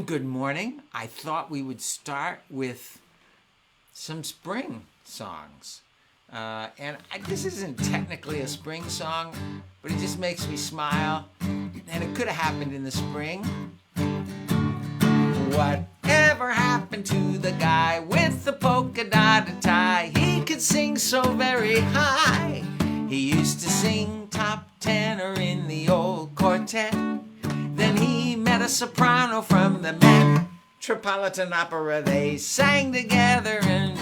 Good morning. I thought we would start with some spring songs. This isn't technically a spring song, but it just makes me smile. And it could have happened in the spring. Whatever happened to the guy with the polka dotted tie? He could sing so very high. He used to sing top tenor in the old quartet. Then he met a soprano from the Metropolitan Opera. They sang together and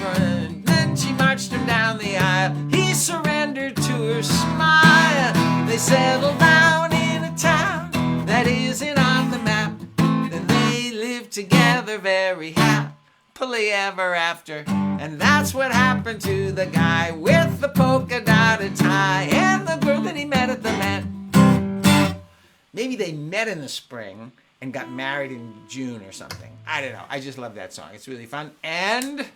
then she marched him down the aisle. He surrendered to her smile. They settled down in a town that isn't on the map. Then they lived together very happily ever after. And that's what happened to the guy with the polka dotted tie and the girl that he met at the Met. Maybe they met in the spring and got married in June or something. I don't know. I just love that song. It's really fun. And,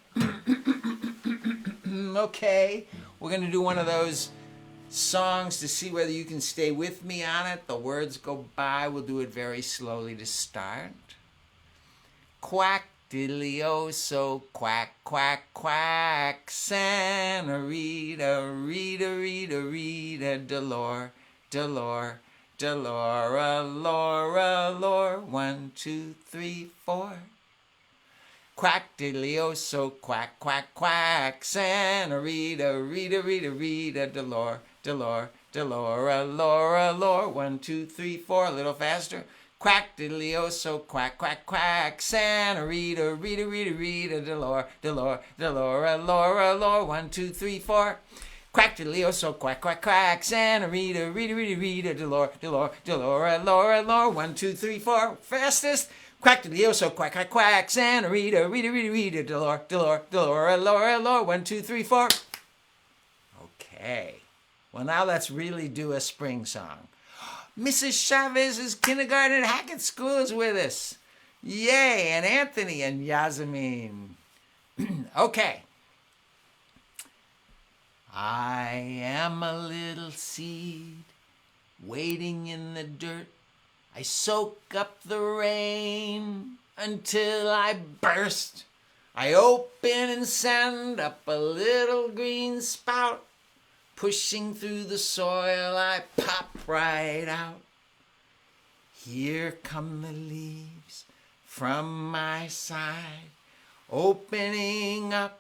okay, we're going to do one of those songs to see whether you can stay with me on it. The words go by. We'll do it very slowly to start. Quack Diddle-ee O So, quack, quack, quack. Santa Rita, Rita, Delore, Delore. Delora, Laura, Lore, 1, 2, 3, 4. Quack Diddle-ee O So, quack, quack, quack. Santa Rita, Rita, Delore, Delore, Delora, Laura, Lore, 1, 2, 3, 4. A little faster. Quack Diddle-ee O So, quack, quack, quack. Santa Rita, Rita, Delore, Delore, Delora, Laura, Lore, 1, 2, 3, 4. Quack Diddle-ee O So, quack, quack, quack. Santa Rita, Rita, Delore, Delora, Laura, 1, 2, 3, 4. Fastest. Quack Diddle-ee O So, quack, quack, quack. Santa Rita, Rita, Delore, Laura, 1, 2, 3, 4. Okay. Well, now let's really do a spring song. Mrs. Chavez's kindergarten at Hackett School is with us. Yay, and Anthony and Yasmin. Okay. I am a little seed waiting in the dirt. I soak up the rain until I burst. I open and send up a little green spout. Pushing through the soil, I pop right out. Here come the leaves from my side, opening up,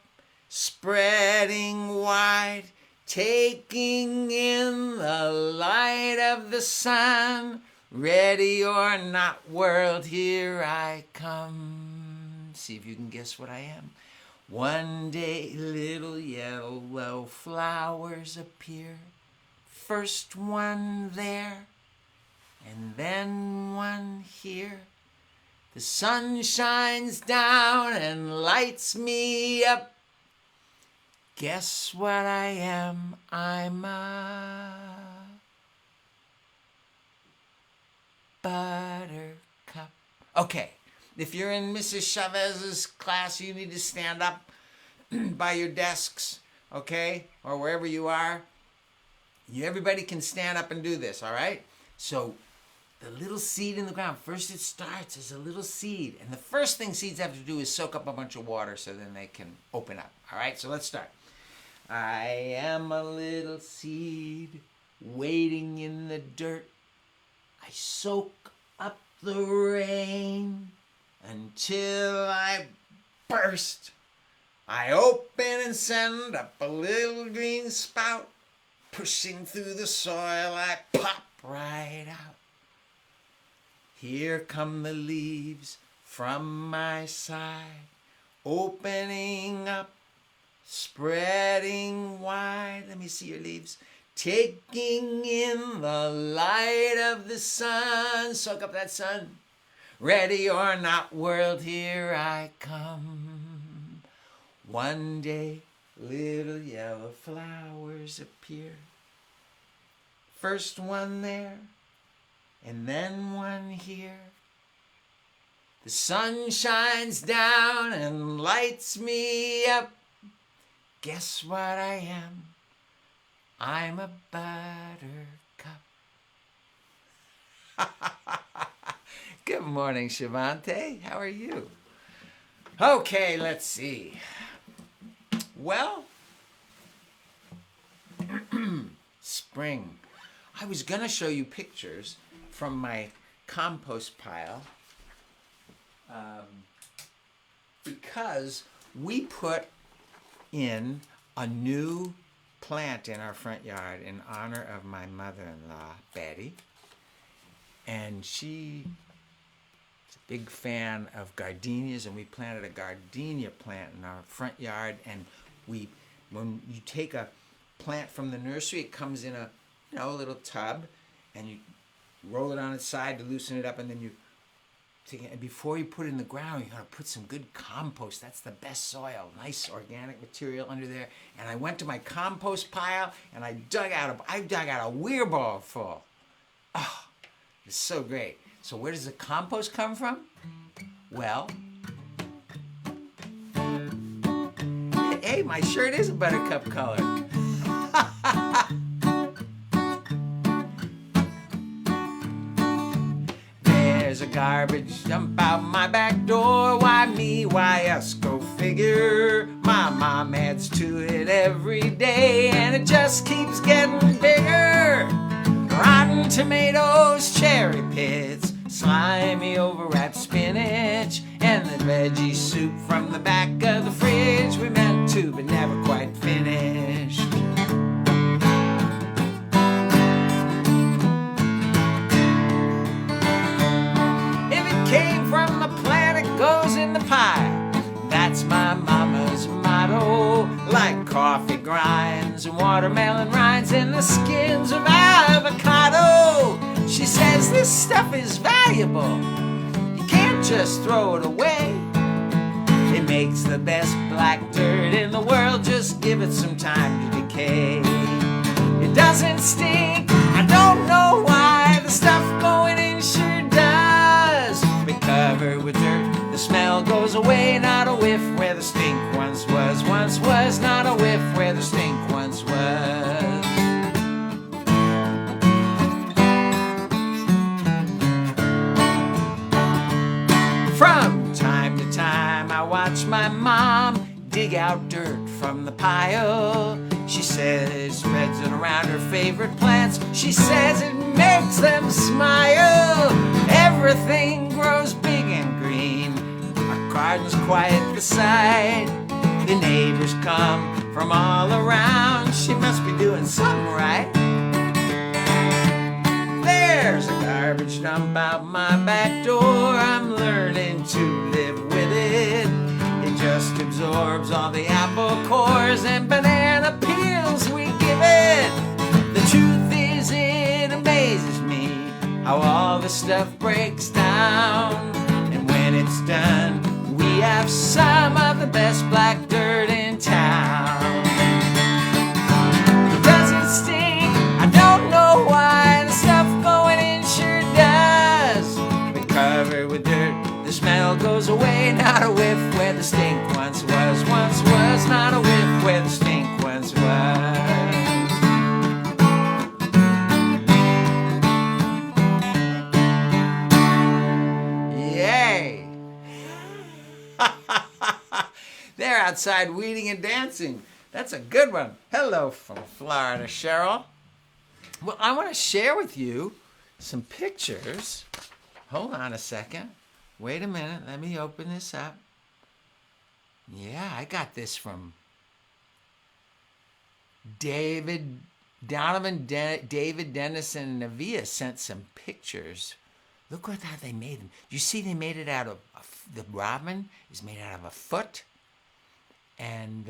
spreading wide, taking in the light of the sun. Ready or not, world, here I come. See if you can guess what I am. One day little yellow flowers appear. First one there, and then one here. The sun shines down and lights me up. Guess what I am? I'm a buttercup. Okay, if you're in Mrs. Chavez's class, you need to stand up by your desks, okay? Or wherever you are. Everybody can stand up and do this, all right? So the little seed in the ground, first it starts as a little seed. And the first thing seeds have to do is soak up a bunch of water so then they can open up, all right? So let's start. I am a little seed waiting in the dirt. I soak up the rain until I burst. I open and send up a little green spout. Pushing through the soil, I pop right out. Here come the leaves from my side, opening up, spreading wide. Let me see your leaves. Taking in the light of the sun. Soak up that sun. Ready or not, world, here I come. One day, little yellow flowers appear. First one there, and then one here. The sun shines down and lights me up. Guess what I am? I'm a buttercup. Good morning, Shavante. How are you? Okay, let's see. Well, spring. I was going to show you pictures from my compost pile because we put in a new plant in our front yard in honor of my mother-in-law, Betty. And she is a big fan of gardenias, and we planted a gardenia plant in our front yard. And when you take a plant from the nursery, it comes in a little tub, and you roll it on its side to loosen it up, and then you take it. And before you put it in the ground, you gotta put some good compost. That's the best soil, nice organic material under there. And I went to my compost pile, and I dug out a weir ball full. Oh, it's so great. So where does the compost come from? Well, hey, my shirt is a buttercup color. There's a garbage dump out my back door. Why me, why us, go figure. My mom adds to it every day, and it just keeps getting bigger. Rotten tomatoes, cherry pits, slimy overwrapped spinach, and the veggie soup from the back of the fridge we meant to but never quite finished. If it came from the plant, it goes in the pile. That's my mama's motto. Like coffee grinds and watermelon rinds and the skins of avocado. She says this stuff is valuable. You can't just throw it away. It makes the best black dirt in the world. Just give it some time to decay. It doesn't stink. I don't know why. The stuff going in sure does. Be covered with dirt. The smell goes away. Not a whiff where the stink once was. Once was not a whiff where the stink once was. From time to time I watch my mom dig out dirt from the pile. She says spreads it around her favorite plants. She says it makes them smile. Everything grows big and green. Our garden's quiet beside. The neighbors come from all around. She must be doing something right. There's a garbage dump out my back door. I'm learning to live with it. It just absorbs all the apple cores and banana peels we give it. The truth is it amazes me how all the stuff breaks down. And when it's done, we have some of the best black dirt in town. It doesn't stink, I don't know why. The stuff going in sure does. Be covered with dirt, the smell goes away. Not a whiff where the stink once was. Once was not a whiff where the stink once was. Yay! They're outside weeding and dancing. That's a good one. Hello from Florida, Cheryl. Well, I want to share with you some pictures. Hold on a second. Wait a minute. Let me open this up. Yeah, I got this from David Dennison, and Navia sent some pictures. Look what how they made them. You see they made it out of, the robin is made out of a foot. And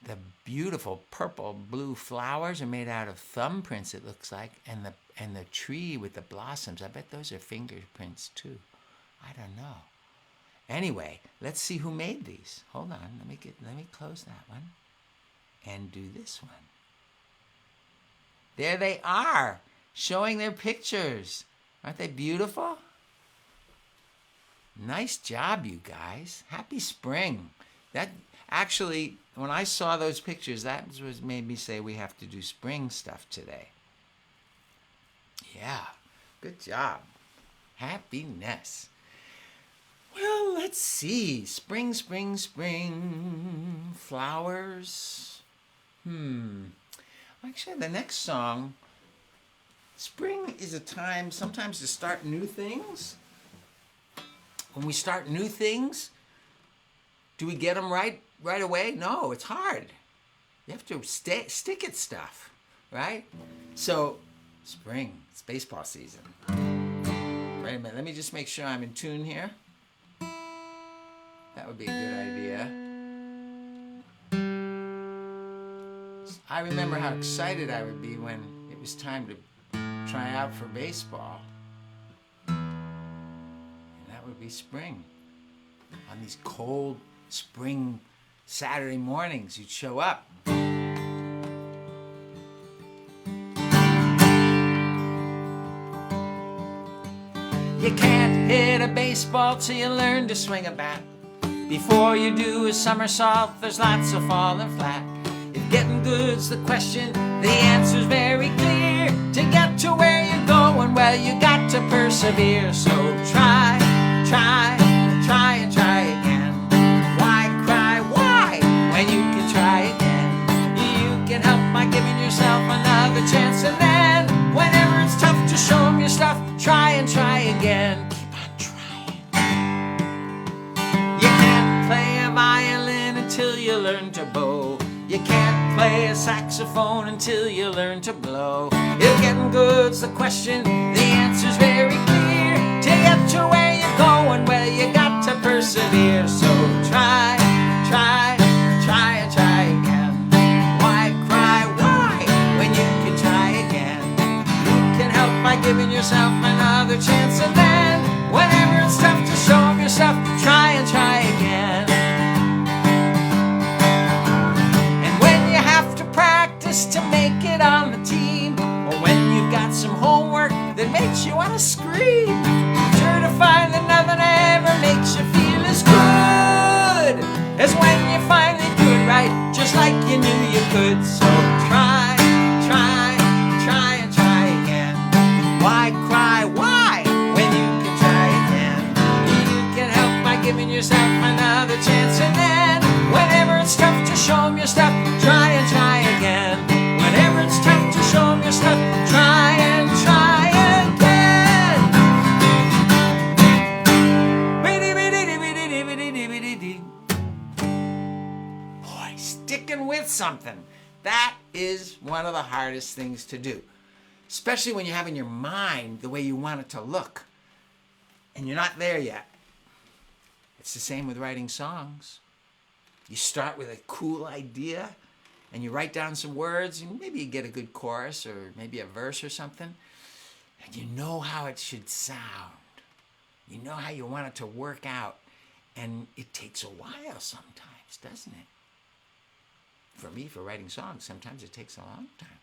the beautiful purple blue flowers are made out of thumbprints, it looks like. And the tree with the blossoms, I bet those are fingerprints too. I don't know. Anyway, let's see who made these. Hold on, let me close that one and do this one. There they are, showing their pictures. Aren't they beautiful? Nice job, you guys. Happy spring. That actually, when I saw those pictures, that was made me say we have to do spring stuff today. Yeah, good job. Happiness. Well, let's see. Spring, spring, spring. Flowers. Actually, the next song. Spring is a time sometimes to start new things. When we start new things, do we get them right away? No, it's hard. You have to stick at stuff, right? So, spring, it's baseball season. Wait a minute, let me just make sure I'm in tune here. That would be a good idea. I remember how excited I would be when it was time to try out for baseball. And that would be spring. On these cold spring Saturday mornings, you'd show up. You can't hit a baseball till you learn to swing a bat. Before you do a somersault, there's lots of falling flat. If getting good's the question, the answer's very clear. To get to where you're going, well, you got to persevere. So try, try, try and try again. Why cry, why, when you can try again? You can help by giving yourself another chance. And then, whenever it's tough to show them your stuff, try and try again. Keep on trying. You can't play a violin until you learn to bow. You can't play a saxophone until you learn to blow. If getting good's the question, the answer's very clear. To get to where you're going, well, you got to persevere. So try, try, try and try again. Why cry, why, when you can try again? You can help by giving yourself another chance. And then, whenever it's tough to show them your stuff, try and try again. To make it on the team, or when you've got some homework that makes you want to scream, sure to find that nothing ever makes you feel as good as when you finally do it right, just like you knew you could. So try, try, try and try again. Why cry, why, when you can try again? You can help by giving yourself another chance. And then, whenever it's tough to show them your stuff, try and try again. Whenever it's tough to show them your stuff, try and try again. Boy, sticking with something. That is one of the hardest things to do. Especially when you have in your mind the way you want it to look. And you're not there yet. It's the same with writing songs. You start with a cool idea, and you write down some words, and maybe you get a good chorus or maybe a verse or something, and you know how it should sound. You know how you want it to work out, and it takes a while sometimes, doesn't it? For me, for writing songs, sometimes it takes a long time.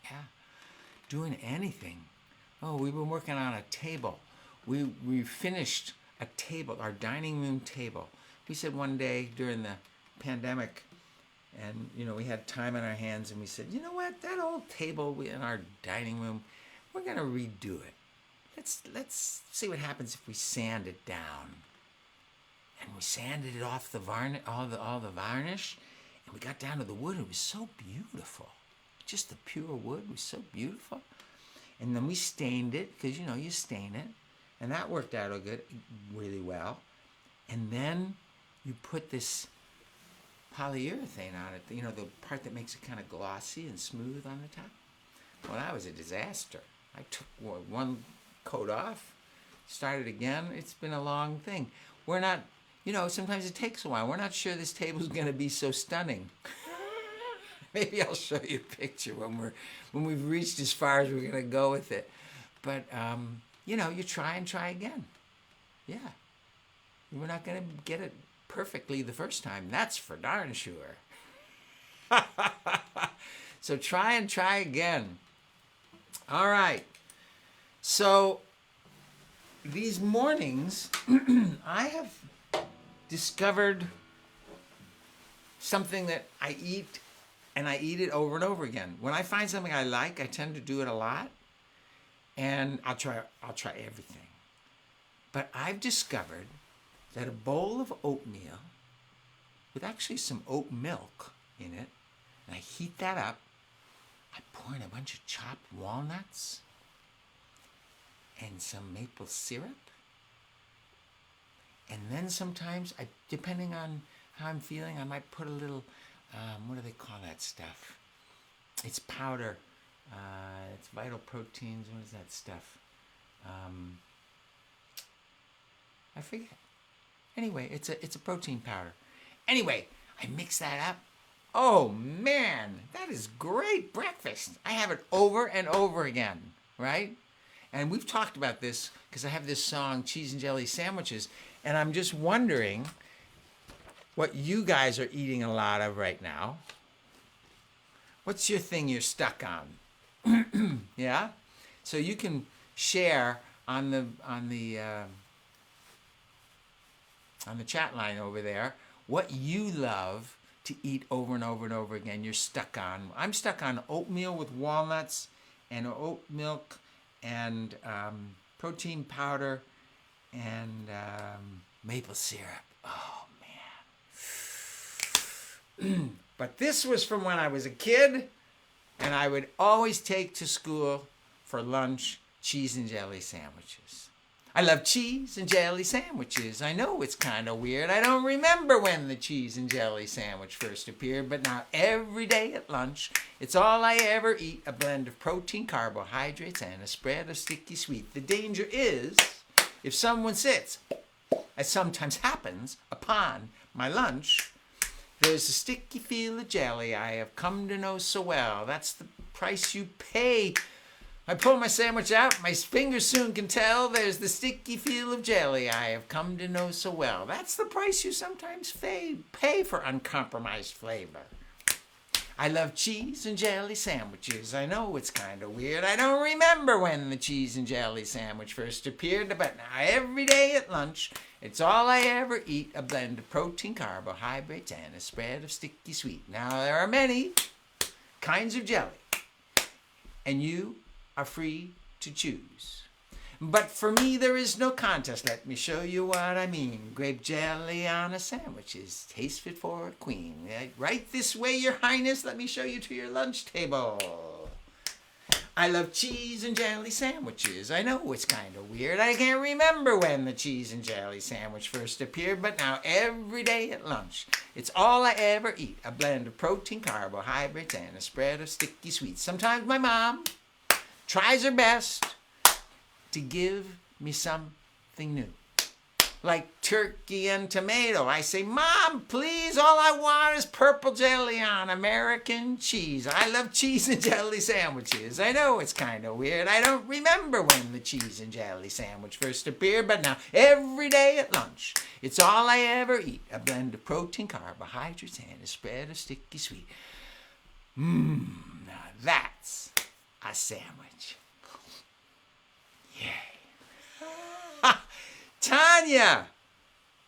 Yeah. Doing anything. Oh, we've been working on a table. We finished a table, our dining room table. We said one day during the pandemic, and, we had time on our hands, and we said, you know what, that old table in our dining room, we're going to redo it. Let's see what happens if we sand it down. And we sanded it off the varnish, all the varnish, and we got down to the wood. It was so beautiful. Just the pure wood was so beautiful. And then we stained it, because, you stain it, and that worked out really well. And then you put this polyurethane on it, the part that makes it kind of glossy and smooth on the top. Well, that was a disaster. I took one coat off, started again. It's been a long thing. We're not, sometimes it takes a while. We're not sure this table's going to be so stunning. Maybe I'll show you a picture when we've reached as far as we're going to go with it. But, you try and try again. Yeah. We're not going to get it perfectly the first time. That's for darn sure. So try and try again. All right. So these mornings, I have discovered something that I eat, and I eat it over and over again. When I find something I like, I tend to do it a lot. and I'll try everything. But I've discovered that a bowl of oatmeal with actually some oat milk in it, and I heat that up. I pour in a bunch of chopped walnuts and some maple syrup. And then sometimes, depending on how I'm feeling, I might put a little, what do they call that stuff? It's powder. It's vital proteins. What is that stuff? I forget. Anyway, it's a protein powder. Anyway, I mix that up. Oh man, that is great breakfast. I have it over and over again, right? And we've talked about this because I have this song, Cheese and Jelly Sandwiches, and I'm just wondering what you guys are eating a lot of right now. What's your thing you're stuck on? Yeah? So you can share on the chat line over there what you love to eat over and over and over again. You're stuck on. I'm stuck on oatmeal with walnuts and oat milk and protein powder and maple syrup. Oh man. But this was from when I was a kid, and I would always take to school for lunch cheese and jelly sandwiches. I love cheese and jelly sandwiches. I know it's kind of weird. I don't remember when the cheese and jelly sandwich first appeared, but now every day at lunch, it's all I ever eat, a blend of protein, carbohydrates, and a spread of sticky sweet. The danger is, if someone sits, as sometimes happens, upon my lunch, there's a sticky feel of jelly I have come to know so well. That's the price you pay. I pull my sandwich out, my fingers soon can tell there's the sticky feel of jelly I have come to know so well. That's the price you sometimes pay for uncompromised flavor. I love cheese and jelly sandwiches. I know it's kind of weird. I don't remember when the cheese and jelly sandwich first appeared, but now every day at lunch, it's all I ever eat, a blend of protein, carbohydrates, and a spread of sticky sweet. Now, there are many kinds of jelly, and you are free to choose. But for me, there is no contest. Let me show you what I mean. Grape jelly on a sandwich is taste fit for a queen. Right this way, your highness. Let me show you to your lunch table. I love cheese and jelly sandwiches. I know it's kind of weird. I can't remember when the cheese and jelly sandwich first appeared, but now every day at lunch, it's all I ever eat, a blend of protein, carbohydrates, and a spread of sticky sweets. Sometimes my mom tries her best to give me something new, like turkey and tomato. I say, Mom, please, all I want is purple jelly on American cheese. I love cheese and jelly sandwiches. I know it's kind of weird. I don't remember when the cheese and jelly sandwich first appeared, but now every day at lunch, it's all I ever eat, a blend of protein, carbohydrates, and a spread of sticky sweet. Now that's a sandwich. Yay. Tanya,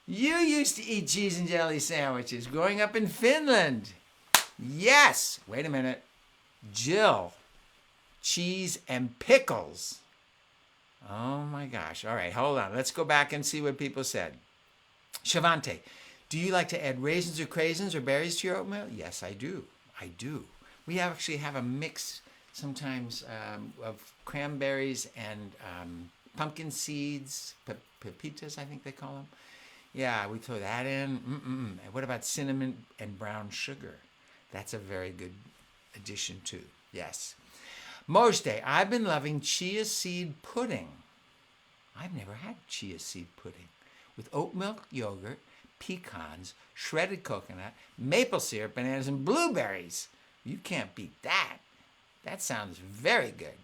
you used to eat cheese and jelly sandwiches growing up in Finland. Yes. Wait a minute. Jill, cheese and pickles. Oh my gosh. All right, hold on. Let's go back and see what people said. Shavante, do you like to add raisins or craisins or berries to your oatmeal? Yes, I do. I do. We actually have a mix sometimes of cranberries and pumpkin seeds, pepitas, I think they call them. Yeah, we throw that in. And what about cinnamon and brown sugar? That's a very good addition too. Yes. Mojde, I've been loving chia seed pudding. I've never had chia seed pudding. With oat milk, yogurt, pecans, shredded coconut, maple syrup, bananas, and blueberries. You can't beat that. That sounds very good.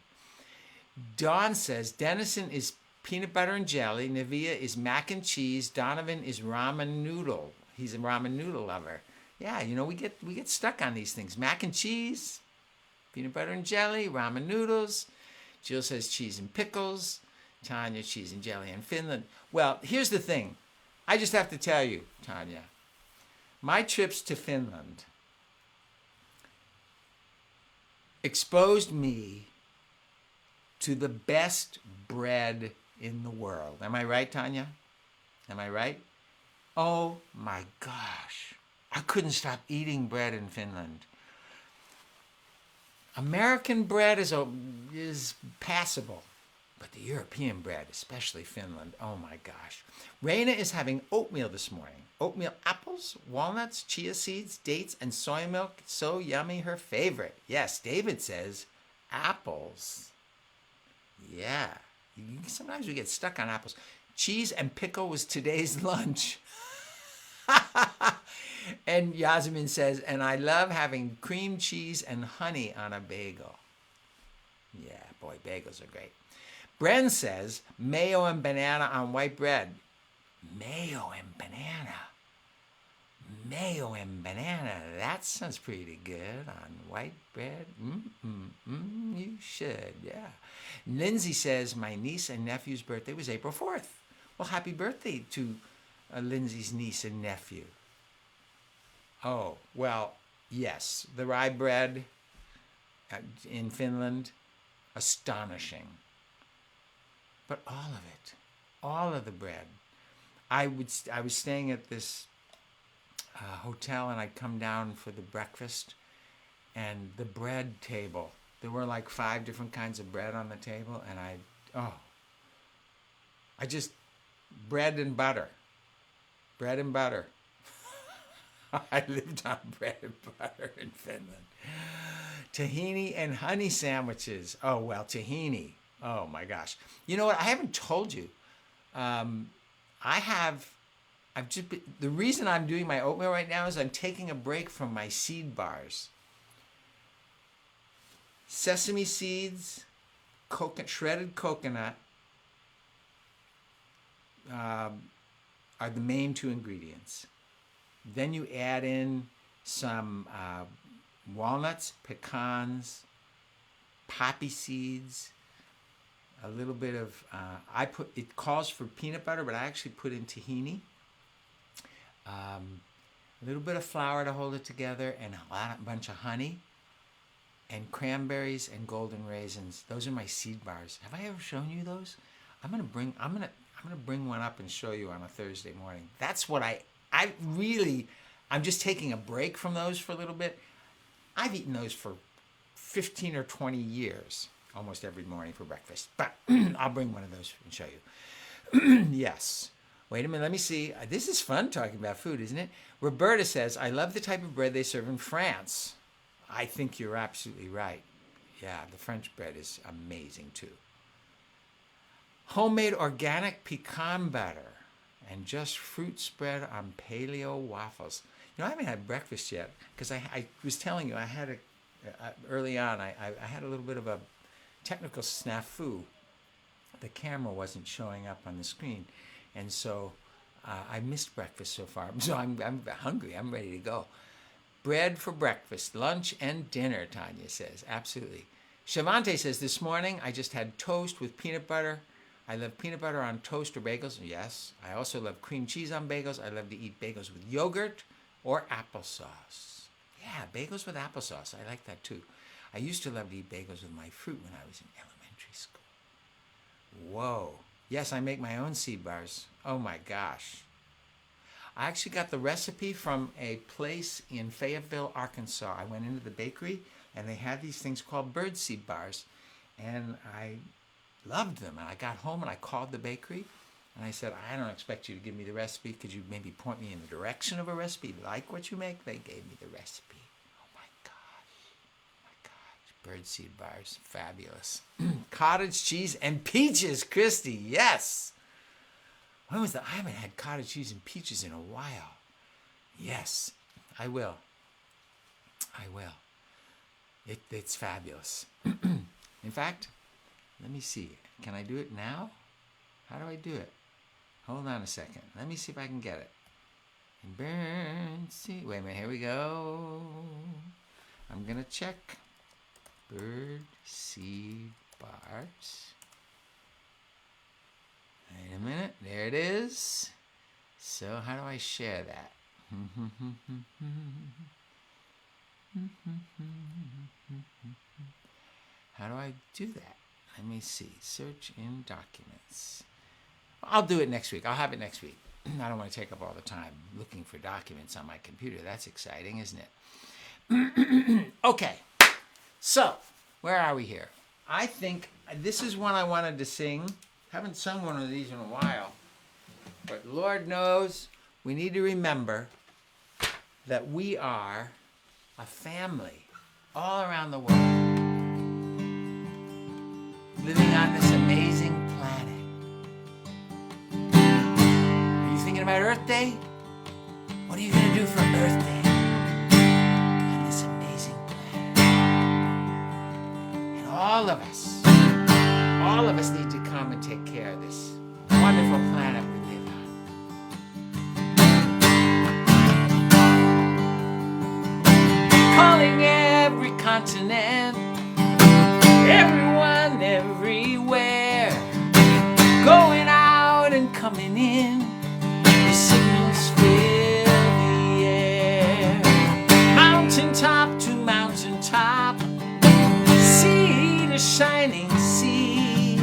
Dawn says Dennison is peanut butter and jelly. Navia is mac and cheese. Donovan is ramen noodle. He's a ramen noodle lover. Yeah, you know, we get stuck on these things. Mac and cheese, peanut butter and jelly, ramen noodles. Jill says cheese and pickles. Tanya, cheese and jelly in Finland. Well, here's the thing. I just have to tell you, Tanya, my trips to Finland exposed me to the best bread in the world. Am I right, Tanya? Am I right? Oh my gosh. I couldn't stop eating bread in Finland. American bread is passable, but the European bread, especially Finland, oh my gosh. Raina is having oatmeal this morning. Oatmeal apples, walnuts, chia seeds, dates, and soy milk. So yummy, her favorite. Yes, David says apples. Yeah, sometimes we get stuck on apples. Cheese and pickle was today's lunch. And Yasmin says, and I love having cream cheese and honey on a bagel. Yeah, boy, bagels are great. Bren says, mayo and banana on white bread. Mayo and banana. Mayo and banana. That sounds pretty good on white bread. You should, yeah. Lindsay says, my niece and nephew's birthday was April 4th. Well, happy birthday to Lindsay's niece and nephew. Oh, well, yes, the rye bread in Finland, astonishing. But all of the bread. I was staying at this hotel, and I'd come down for the breakfast, and the bread table, there were like 5 different kinds of bread on the table, and bread and butter. Bread and butter. I lived on bread and butter in Finland. Tahini and honey sandwiches. Oh, well, tahini. Oh, my gosh. You know what? I haven't told you. The reason I'm doing my oatmeal right now is I'm taking a break from my seed bars. Sesame seeds, shredded coconut are the main 2 ingredients. Then you add in some walnuts, pecans, poppy seeds, a little bit of, it calls for peanut butter, but I actually put in tahini, a little bit of flour to hold it together, and a bunch of honey, and cranberries and golden raisins. Those are my seed bars. Have I ever shown you those? I'm gonna bring one up and show you on a Thursday morning. That's what I'm just taking a break from those for a little bit. I've eaten those for 15 or 20 years, almost every morning for breakfast. But I'll bring one of those and show you. Yes. Wait a minute, let me see. This is fun talking about food, isn't it? Roberta says, I love the type of bread they serve in France. I think you're absolutely right. Yeah, the French bread is amazing too. Homemade organic pecan butter and just fruit spread on paleo waffles. You know, I haven't had breakfast yet because I was telling you I had early on I had a little bit of a technical snafu. The camera wasn't showing up on the screen, and so I missed breakfast so far. So I'm hungry. I'm ready to go. Bread for breakfast, lunch, and dinner, Tanya says. Absolutely. Shavante says, this morning I just had toast with peanut butter. I love peanut butter on toast or bagels. Yes. I also love cream cheese on bagels. I love to eat bagels with yogurt or applesauce. Yeah, bagels with applesauce. I like that too. I used to love to eat bagels with my fruit when I was in elementary school. Whoa. Yes, I make my own seed bars. Oh my gosh. I actually got the recipe from a place in Fayetteville, Arkansas. I went into the bakery and they had these things called birdseed bars, and I loved them. And I got home and I called the bakery and I said, I don't expect you to give me the recipe. Could you maybe point me in the direction of a recipe? Like what you make? They gave me the recipe. Oh my gosh. Birdseed bars, fabulous. Cottage cheese and peaches, Christy, yes. When was that? I haven't had cottage cheese and peaches in a while. Yes, I will. It's fabulous. In fact, let me see. Can I do it now? How do I do it? Hold on a second. Let me see if I can get it. Birdseed. Wait a minute. Here we go. I'm going to check. Birdseed bars. Wait a minute. There it is. So how do I share that? How do I do that? Let me see. Search in documents. I'll do it next week. I'll have it next week. I don't want to take up all the time looking for documents on my computer. That's exciting, isn't it? Okay. So, where are we here? I think this is one I wanted to sing. Haven't sung one of these in a while. But Lord knows we need to remember that we are a family all around the world, living on this amazing planet. Are you thinking about Earth Day? What are you going to do for Earth Day on this amazing planet? And all of us need to come and take care of this wonderful planet we live on. Calling every continent, everyone, everywhere, going out and coming in. The signals fill the air, mountaintop to mountaintop, sea to shining sea,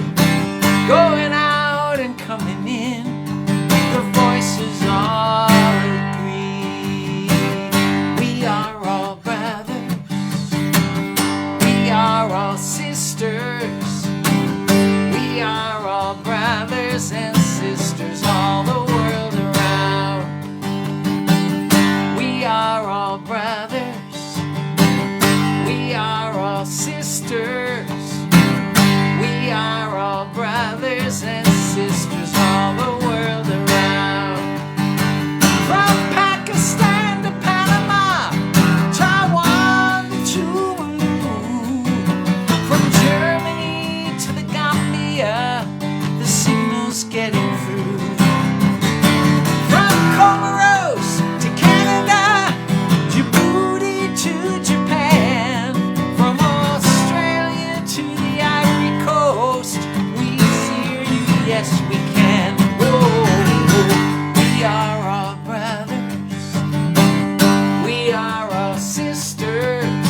going out and coming in. The voices all agree. We are all brothers, we are all sisters, we are all brothers and sisters all the world around. We are all brothers, we are all sisters, we are all brothers and sisters all the world around. From Pakistan to Panama, Taiwan to Tuvalu, from Germany to the Gambia, the signal's getting through. From Comoros to Canada, Djibouti to Japan, from Australia to the Ivory Coast, we hear you, yes we can. Whoa, we are all brothers, we are all sisters,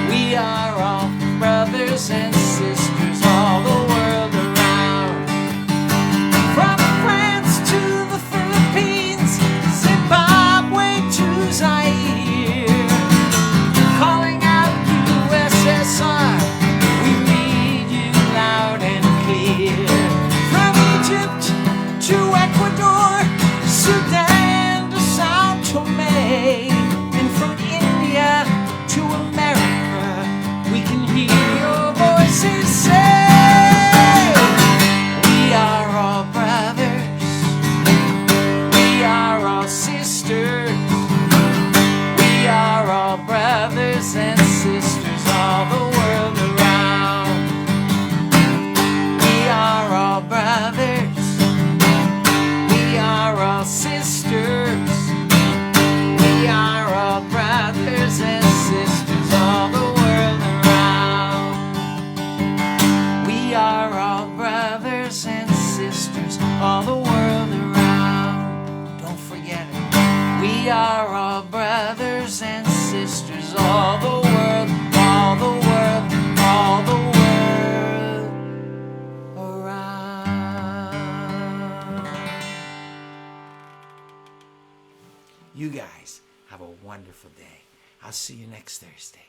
we are all brothers and sisters all the world around. From France to the Philippines, Zimbabwe to Zaire, calling out USSR, we read you loud and clear. From Egypt to Ecuador, Sudan to Sao Tome, and from India to America, we can hear your voices say, we are all brothers, we are all sisters, we are all brothers and sisters all the world around. We are all brothers, we are all sisters, we are all brothers and sisters all the world around. We are all brothers and sisters all the world around. Don't forget it. We are all brothers and sisters all the world, all the world, all the world around. You guys have a wonderful day. I'll see you next Thursday.